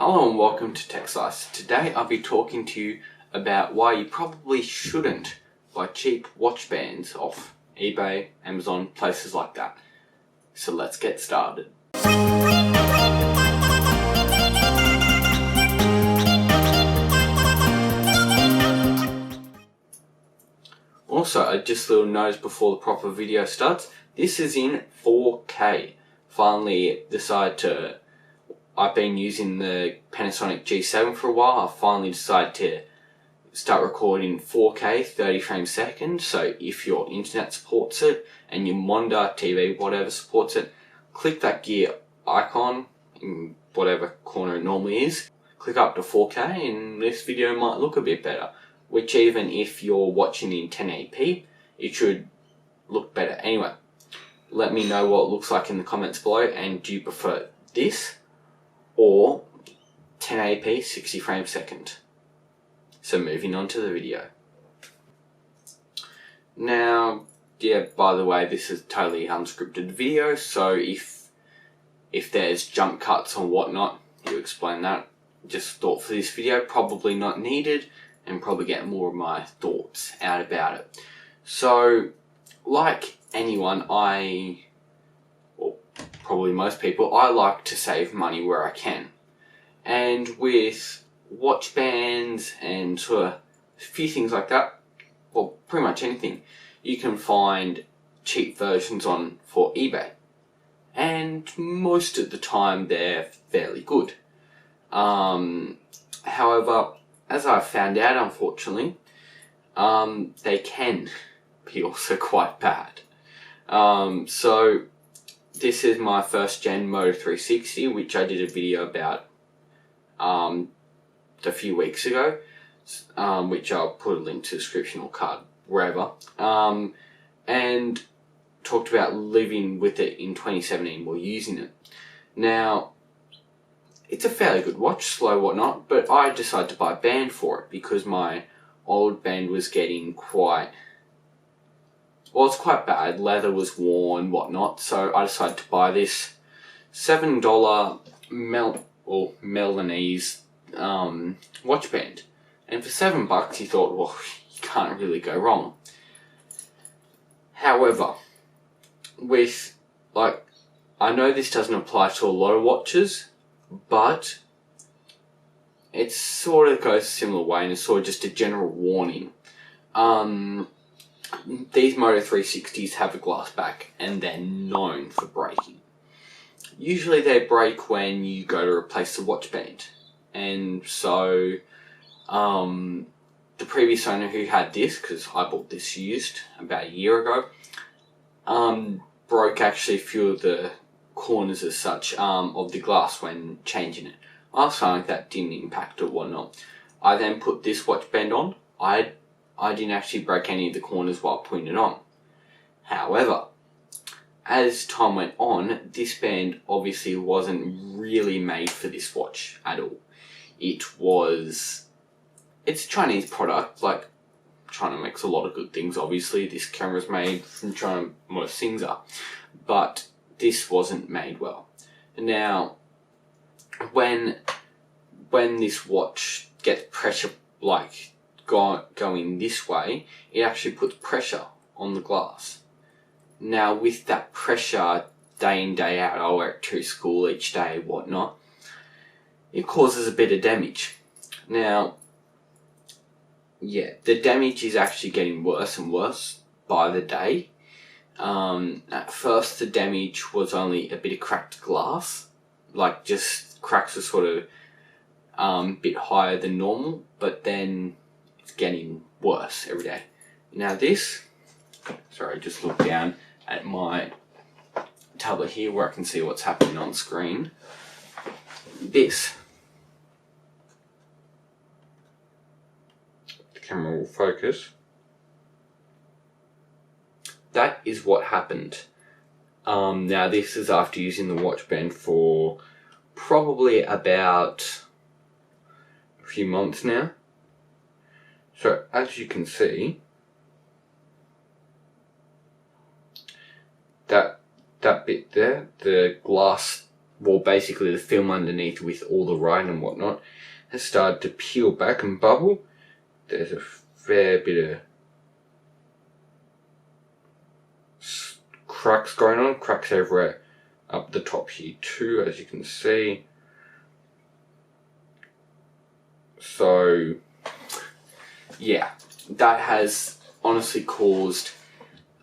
Hello and welcome to TechSlice. Today I'll be talking to you about why you probably shouldn't buy cheap watch bands off eBay, Amazon, places like that. So let's get started. Also, just a little notice before the proper video starts. This is in 4K. Finally I've been using the Panasonic G7 for a while. I finally decided to start recording 4K, 30 frames a second. So if your internet supports it and your monitor, TV, whatever supports it, click that gear icon in whatever corner it normally is. Click up to 4K and this video might look a bit better. Which even if you're watching in 1080p, it should look better. Anyway, let me know what it looks like in the comments below, and do you prefer this or 1080p 60 frames a second? So moving on to the video. Now, by the way, this is a totally unscripted video, so if there's jump cuts or whatnot, you explain that. Just thought for this video, probably not needed, and probably get more of my thoughts out about it. So, like anyone, probably most people, I like to save money where I can. And with watch bands and sort of a few things like that, well, pretty much anything, you can find cheap versions for eBay. And most of the time they're fairly good. However, as I've found out, unfortunately, they can be also quite bad. So this is my first gen Moto 360, which I did a video about a few weeks ago, which I'll put a link to the description or card, wherever, and talked about living with it in 2017 while using it. Now, it's a fairly good watch, slow whatnot, but I decided to buy a band for it because my old band was getting quite bad. Leather was worn, whatnot, so I decided to buy this $7 Milanese watch band. And for $7 you thought, well, you can't really go wrong. However, I know this doesn't apply to a lot of watches, but it sort of goes a similar way, and it's sort of just a general warning. These Moto 360s have a glass back, and they're known for breaking. Usually they break when you go to replace the watch band. And so, the previous owner who had this, because I bought this used about a year ago, broke actually a few of the corners as such of the glass when changing it. I was fine with that, didn't impact or whatnot. I then put this watch band on. I didn't actually break any of the corners while putting it on. However, as time went on, this band obviously wasn't really made for this watch at all. It's a Chinese product. Like, China makes a lot of good things, obviously. This camera's made from China, most things are. But this wasn't made well. Now, when this watch gets pressure, like going this way, it actually puts pressure on the glass. Now, with that pressure, day in, day out, I work to school each day, whatnot, it causes a bit of damage. Now, the damage is actually getting worse and worse by the day. At first the damage was only a bit of cracked glass, like just cracks were sort of a bit higher than normal, but then it's getting worse every day. Now just look down at my tablet here where I can see what's happening on screen. The camera will focus. That is what happened. Now this is after using the watch band for probably about a few months now. So as you can see, that bit there, the glass well, basically the film underneath with all the writing and whatnot has started to peel back and bubble. There's a fair bit of cracks going on, cracks everywhere up the top here too, as you can see. So yeah, that has honestly caused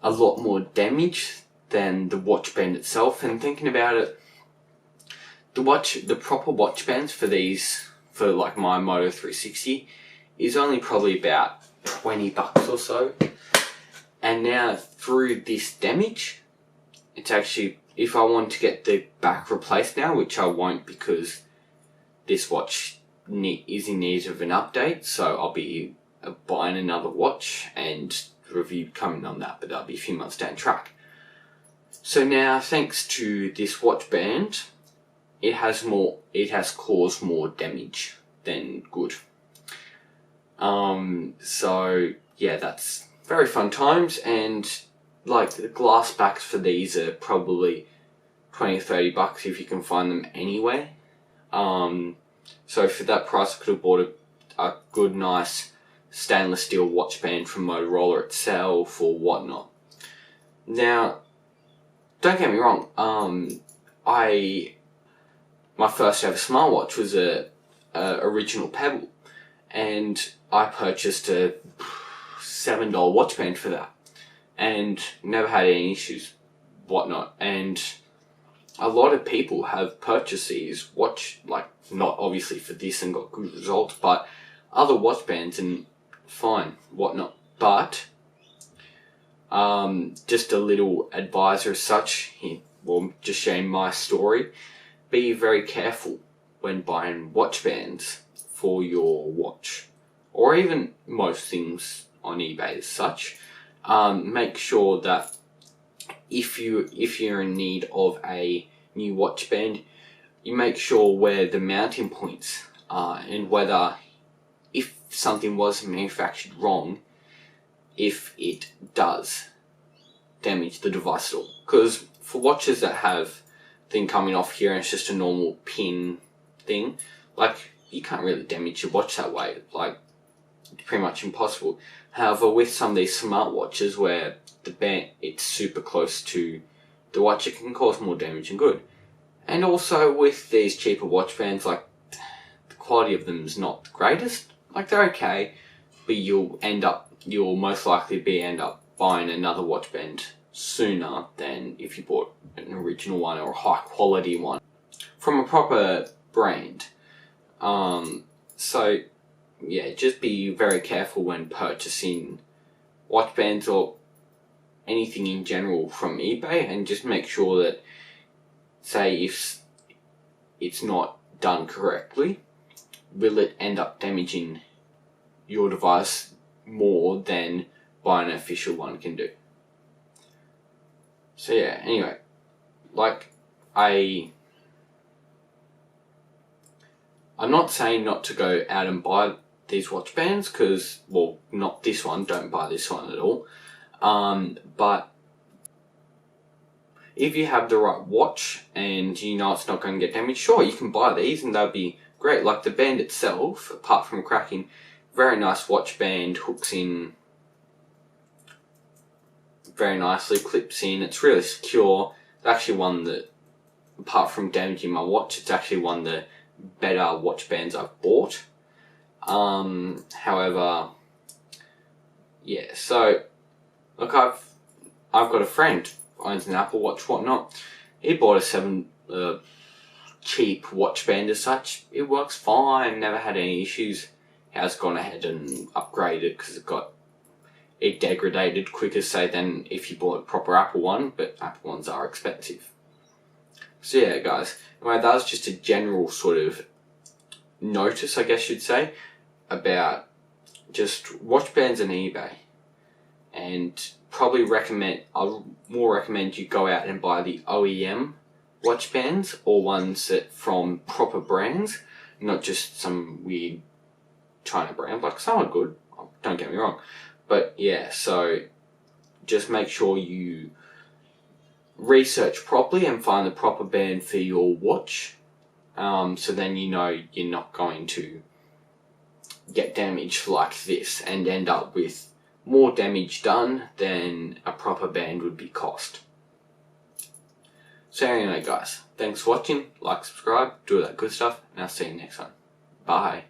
a lot more damage than the watch band itself. And thinking about it, the proper watch bands for these, for like my Moto 360, is only probably about $20 or so. And now through this damage, it's actually, if I want to get the back replaced now, which I won't because this watch is in need of an update, so I'll be buying another watch and review coming on that, but that'll be a few months down the track. So now, thanks to this watch band, it has caused more damage than good. So yeah, that's very fun times, and like the glass backs for these are probably $20 or $30 if you can find them anywhere. So for that price, I could have bought a good, nice stainless steel watch band from Motorola itself or whatnot. Now, don't get me wrong. My first ever smartwatch was a original Pebble, and I purchased a $7 watch band for that, and never had any issues, whatnot. And a lot of people have purchased these not obviously for this and got good results, but other watch bands and fine, whatnot. But just a little advisor as such, just sharing my story. Be very careful when buying watch bands for your watch, or even most things on eBay as such. Make sure that if you're in need of a new watch band, you make sure where the mounting points are, and whether, if something was manufactured wrong, if it does damage the device at all. Because for watches that have thing coming off here and it's just a normal pin thing, like, you can't really damage your watch that way. Like, it's pretty much impossible. However, with some of these smartwatches where the band, it's super close to the watch, it can cause more damage than good. And also with these cheaper watch bands, like, the quality of them is not the greatest. Like, they're okay, but you'll most likely end up buying another watch band sooner than if you bought an original one or a high quality one from a proper brand. So yeah, just be very careful when purchasing watch bands or anything in general from eBay, and just make sure that, say, if it's not done correctly, will it end up damaging your device more than buying an official one can do. So yeah, anyway, like, I'm not saying not to go out and buy these watch bands, because, well, not this one, don't buy this one at all. But if you have the right watch and you know it's not going to get damaged, sure, you can buy these and they'll be great. Like the band itself, apart from cracking, very nice watch band, hooks in very nicely, clips in, it's really secure. It's actually one that, apart from damaging my watch, it's actually one of the better watch bands I've bought. However, yeah, so look, I've got a friend who owns an Apple Watch, whatnot. He bought a cheap watch band as such. It works fine, never had any issues. He has gone ahead and upgraded because it degraded quicker, say, than if you bought a proper Apple one, but Apple ones are expensive. So yeah, guys, anyway, that was just a general sort of notice, I guess you'd say, about just watch bands and eBay. And I'll more recommend you go out and buy the OEM watch bands, or ones that from proper brands, not just some weird China brand. Like, some are good, don't get me wrong. But yeah, so just make sure you research properly and find the proper band for your watch. So then you know you're not going to get damage like this and end up with more damage done than a proper band would be cost. So anyway guys, thanks for watching, like, subscribe, do all that good stuff, and I'll see you next time. Bye.